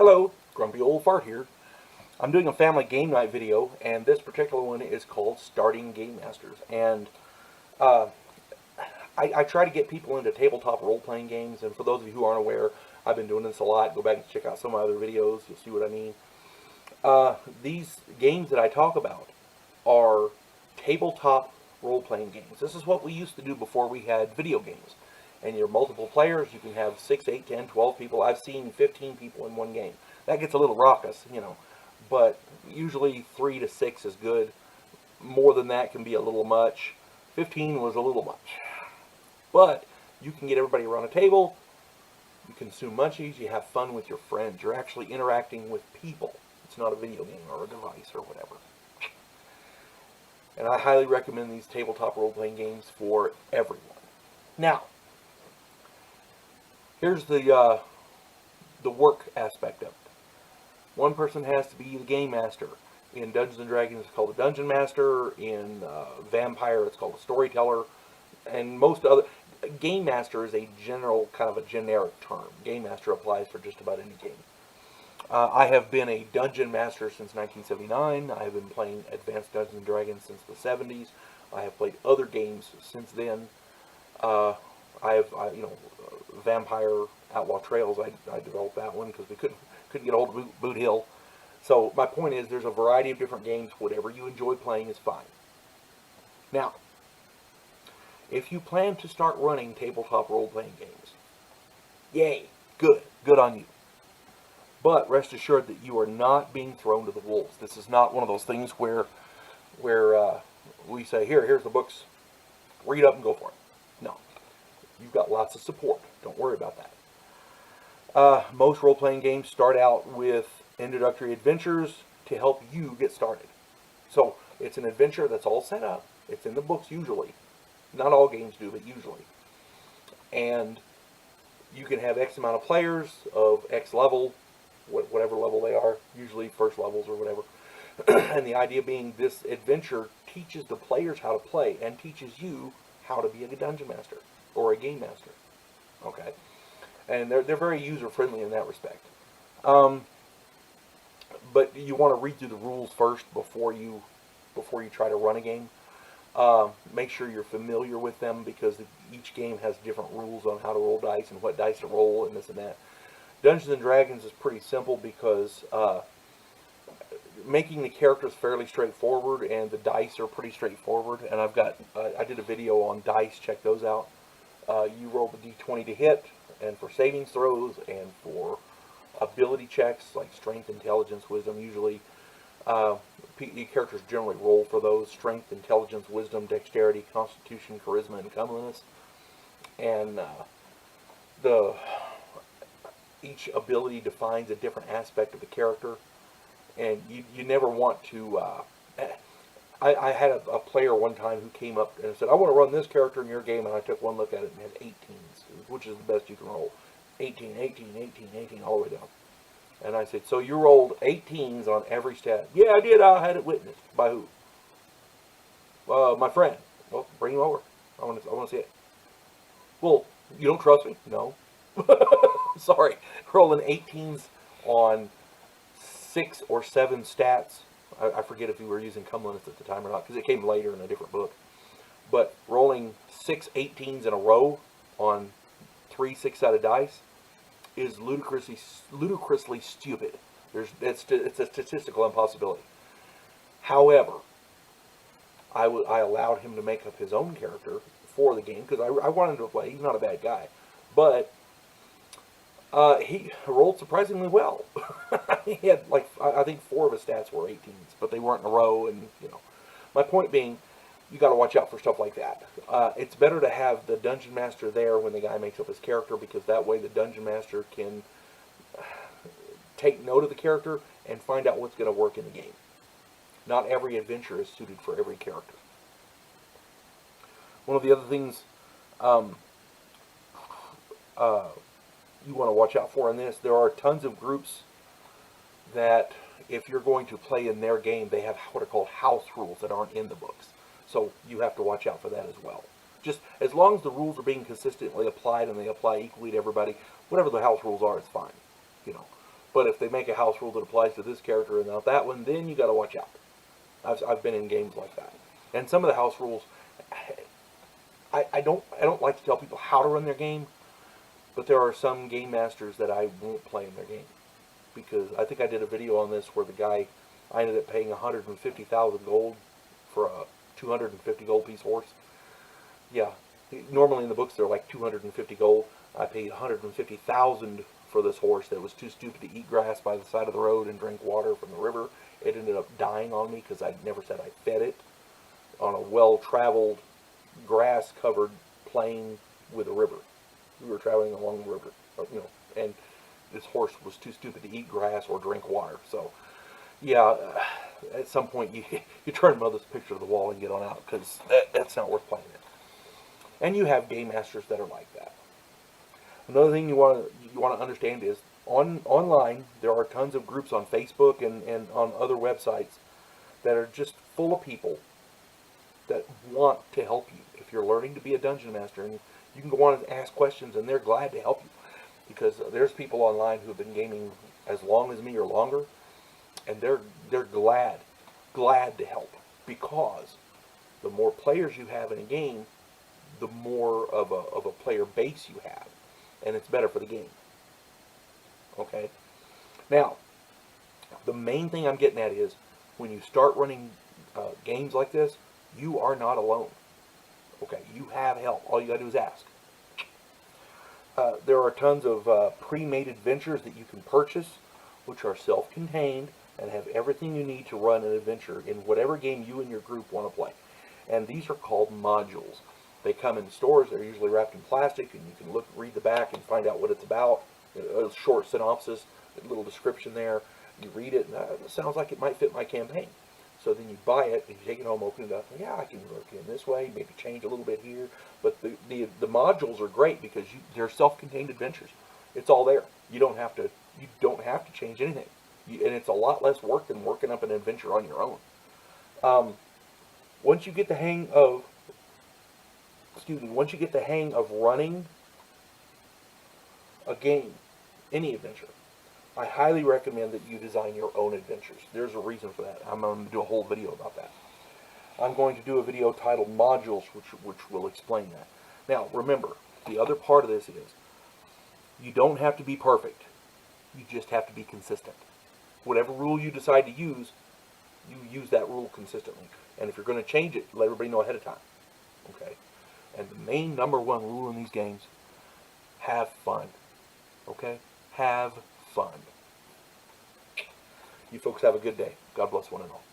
Hello, Grumpy Old Fart here. I'm doing a family game night video, and this particular one is called Starting Game Masters. And uh, I try to get people into tabletop role-playing games, and for those of you who aren't aware, I've been doing this a lot. Go back and check out some of my other videos, you'll see what I mean. These games that I talk about are tabletop role-playing games. This is what we used to do before we had video games. And you're multiple players, you can have 6, 8, 10, 12 people. I've seen 15 people in one game. That gets a little raucous, but usually 3 to 6 is good. More than that can be a little much. 15 was a little much. But you can get everybody around a table, you consume munchies, you have fun with your friends. You're actually interacting with people. It's not a video game or a device or whatever. And I highly recommend these tabletop role-playing games for everyone. Now, here's the work aspect of it. One person has to be the game master. In Dungeons & Dragons, it's called a dungeon master. In Vampire, it's called a storyteller. And most other... Game master is a general, kind of a generic term. Game master applies for just about any game. I have been a dungeon master since 1979. I have been playing Advanced Dungeons & Dragons since the 70s. I have played other games since then. Vampire Outlaw Trails, I developed that one because we couldn't get a hold of Boot Hill. So my point is, there's a variety of different games. Whatever you enjoy playing is fine. Now, if you plan to start running tabletop role-playing games, yay, good on you. But rest assured that you are not being thrown to the wolves. This is not one of those things where we say, here's the books, read up and go for it. No. You've got lots of support. Don't worry about that. Most role-playing games start out with introductory adventures to help you get started. So it's an adventure that's all set up. It's in the books usually. Not all games do, but usually. And you can have X amount of players of X level, whatever level they are, usually first levels or whatever. And the idea being this adventure teaches the players how to play and teaches you how to be a dungeon master or a game master. Okay? And they're very user-friendly in that respect. But you want to read through the rules first before you try to run a game. Make sure you're familiar with them because each game has different rules on how to roll dice and what dice to roll and this and that. Dungeons & Dragons is pretty simple because making the characters fairly straightforward and the dice are pretty straightforward. And I did a video on dice, check those out. You roll the d20 to hit, and for savings throws and for ability checks like strength, intelligence, wisdom, usually the characters generally roll for those: strength, intelligence, wisdom, dexterity, constitution, charisma, and comeliness. And each ability defines a different aspect of the character, and you never want to... I had a player one time who came up and said, I want to run this character in your game, and I took one look at it and had 18s, which is the best you can roll. 18, 18, 18, 18, all the way down. And I said, so you rolled 18s on every stat? Yeah, I did. I had it witnessed. By who? My friend. Well, bring him over. I want to see it. Well, you don't trust me? No. Sorry. Rolling 18s on 6 or 7 stats. I forget if you were using comeliness at the time or not, because it came later in a different book. But rolling 6 18s in a row on 3 6-sided dice is ludicrously stupid. It's a statistical impossibility. However, I allowed him to make up his own character for the game, because I wanted him to play. He's not a bad guy. But he rolled surprisingly well. He had, I think 4 of his stats were 18s, but they weren't in a row, and, My point being, you got to watch out for stuff like that. It's better to have the dungeon master there when the guy makes up his character, because that way the dungeon master can take note of the character and find out what's going to work in the game. Not every adventure is suited for every character. One of the other things you want to watch out for in this, there are tons of groups that if you're going to play in their game, they have what are called house rules that aren't in the books. So you have to watch out for that as well. Just as long as the rules are being consistently applied and they apply equally to everybody, whatever the house rules are, it's fine. But if they make a house rule that applies to this character and not that one, then you got to watch out. I've been in games like that, and some of the house rules, I don't like to tell people how to run their game, but there are some game masters that I won't play in their game, because I think I did a video on this where the guy, I ended up paying 150,000 gold for a 250 gold piece horse. Yeah, normally in the books they're like 250 gold. I paid 150,000 for this horse that was too stupid to eat grass by the side of the road and drink water from the river. It ended up dying on me because I never said I fed it on a well-traveled, grass-covered plain with a river. We were traveling along the river, and this horse was too stupid to eat grass or drink water. So, yeah, at some point you turn Mother's picture to the wall and get on out, because that's not worth playing it. And you have game masters that are like that. Another thing you want to understand is online there are tons of groups on Facebook and on other websites that are just full of people that want to help you. If you're learning to be a dungeon master, and you can go on and ask questions, and they're glad to help you, because there's people online who have been gaming as long as me or longer, and they're glad to help, because the more players you have in a game, the more of a player base you have, and it's better for the game. Okay? Now, the main thing I'm getting at is, when you start running games like this, you are not alone. Okay? You have help. All you got to do is ask. There are tons of pre-made adventures that you can purchase, which are self-contained and have everything you need to run an adventure in whatever game you and your group want to play. And these are called modules. They come in stores. They're usually wrapped in plastic, and you can read the back and find out what it's about. A short synopsis, a little description there. You read it, and it sounds like it might fit my campaign. So then you buy it, and you take it home, open it up, and yeah, I can work in this way, maybe change a little bit here. But the modules are great because they're self-contained adventures. It's all there. You don't have to change anything, and it's a lot less work than working up an adventure on your own. Once you get the hang of running a game, any adventure, I highly recommend that you design your own adventures. There's a reason for that. I'm going to do a whole video about that. I'm going to do a video titled Modules, which will explain that. Now, remember, the other part of this is, you don't have to be perfect. You just have to be consistent. Whatever rule you decide to use, you use that rule consistently. And if you're going to change it, let everybody know ahead of time. Okay? And the main number one rule in these games, have fun. Okay? Have fun. You folks have a good day. God bless one and all.